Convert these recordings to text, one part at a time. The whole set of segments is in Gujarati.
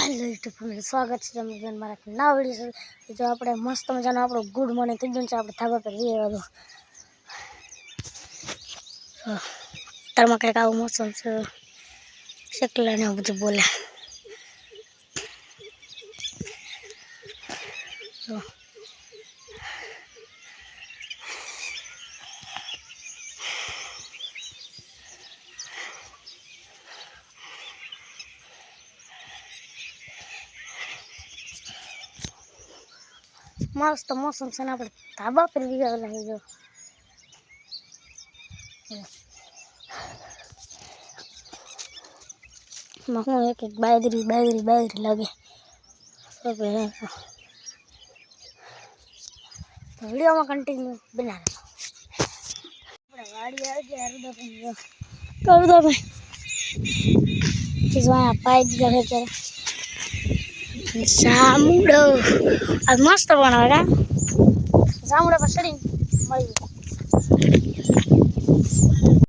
हेलो यूट्यूब फैमिली स्वागत है तुम्हारा मारा नवा वीडियो जो આપણે મસ્ત મજાનો આપણો ગુડ મોર્નિંગ થઈ ગયું છે આપણે ધાબા પર જઈએ તો તરમાં કઈક આવું મોસમ છે શકલા ને બધું બોલે તો मस्त मौसम से ना धाबा पर भी लगे जो मैं एक एक बायदरी बायदरी बायदरी लगे सब वीडियो में कंटिन्यू बना गाड़ी आ गई कर दो भाई पाई दिया है चलो जामुड़ो अब मस्त बनावेगा जामुड़ा पर सड़ी मरी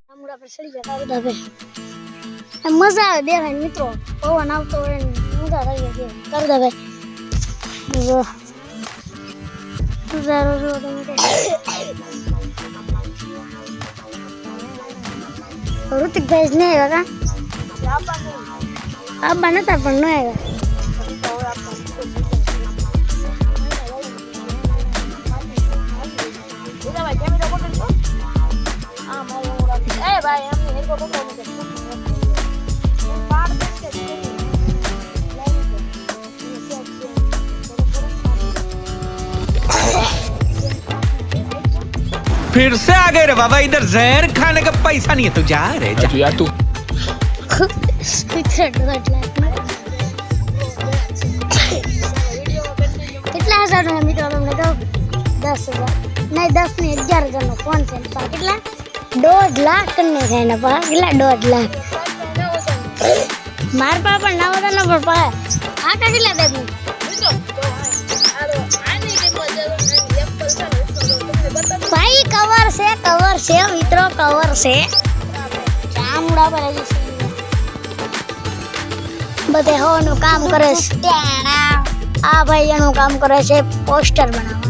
जामुड़ा पर सड़ी जाता है दबे मजा आवे बे भाई मित्रों पवन आवतो હોય મજા આવી ગઈ કર દે ભાઈ જો તુજારો જો તમે ઋતિક ભાઈ ને આવ્યા આબા નતા પણ ન આવ્યા फिर से आ गए रे बाबा इधर जहर खाने का पैसा नहीं है तू जा रे जा यार तू कितना हजार मित्रों तुमने तो 10,000 नहीं 10 नहीं 11,000 नो फोन से कितना 2 लाख करने है ना पा कितना 2 लाख मार पापा ना होता ना पापा आटा कितना दे दूं भाई कवर से मित्रों कवर से जामुड़ा पर बधे हो नु काम करे आ भाई एनु काम करे छे पोस्टर बनावવાનું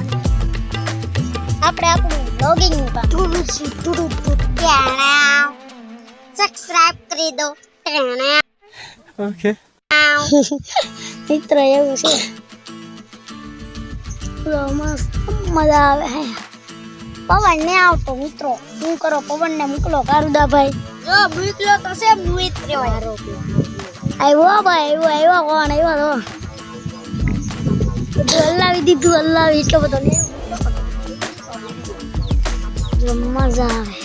આપણે આપણું બ્લોગિંગ નું કામ સબસ્ક્રાઇબ કરી દો ओके મિત્ર એવું છે મસ્ત મજા આવે હે પવન ને આવતો મિત્રો શું કરો પવન ને મોકલો કારુદા ભાઈ જો મોકલો તો છે મિત્ર આવ્યો ભાઈ આવ્યો કોણ આવ્યો તો અલ્લાવી દીધું અલ્લાવી એટલો બધો ને જો મજા આવે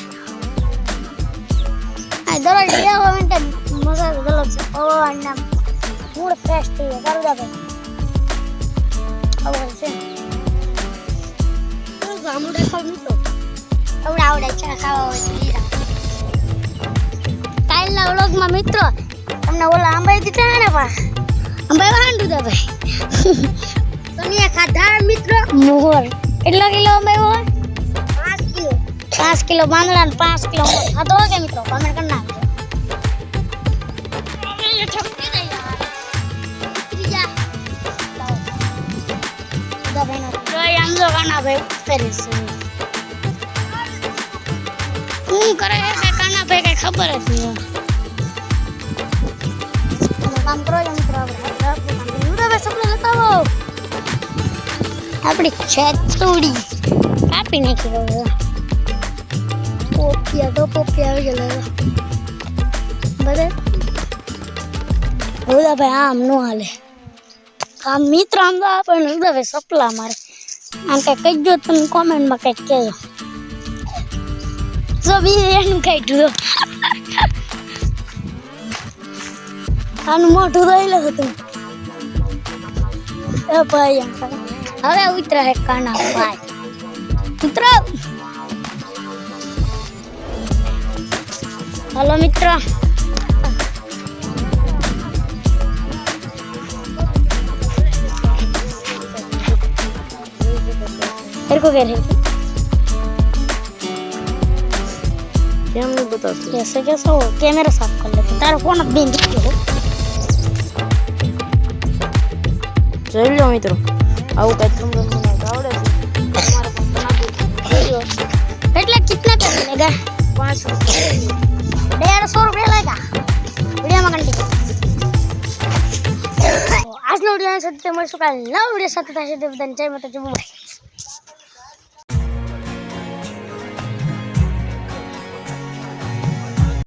આ દરજ લેવા માટે મજા ગલત છે પવન ના મૂડ ફ્રેશ થઈ જાય કારુદા ભાઈ આવું છે જામુડા ખાવ મિત્રો આવડે છે ખાવા હોય તો લીધા કાલના વ્લોગમાં મિત્રો તમને ઓલા આંબાઈ દીધા ને પા આંબાઈ વાંડું દે ભાઈ તમે ખાધા મિત્રો મોહર કેટલા કિલો આંબાઈ હોય 5 કિલો બાંગડા ને 5 કિલો ખાધો કે મિત્રો કમેન્ટ કરી નાખજો કાના ભાઈ કરે છે હું કરે છે કાના ભાઈ કઈ ખબર જ નહીં કામ કરો મિત્રો આપણે સપને લતાવો આપણી છેતોડી કાપી નાખી દો પોપિયા આવી ગયેલા બધે ઓલા ભાઈ આમ નો હાલે કામ મિત્ર આમ તો આપણને ઉદાવે સપલા મારે આમ કઈ કહીજો તમે કોમેન્ટમાં કઈક કહેજો જો બી એનું કાઢ્યું આનું મોઢું રહેલું હતું એ ભાઈ હવે ઉતરા હે કાના ભાઈ ઉતરો હાલો મિત્ર तेरे को कह रही थी क्या मैं बताती कैसे कैसा हो कैमरा साफ कर लेते तारा फोन अब बेंच पे हो જોઈ લો મિત્રો, આવું કંઈક તમને બનાવતા આવડે છે તમારે પણ બનાવી દેજો. એટલે કિतना का मिलेगा? 5 રૂપિયા 150 रुपया लगेगा वीडियो में घंटे આજનો વિડીયો સાથે મળશું કાલે નવા વિડીયો સાથે. જય માતાજી.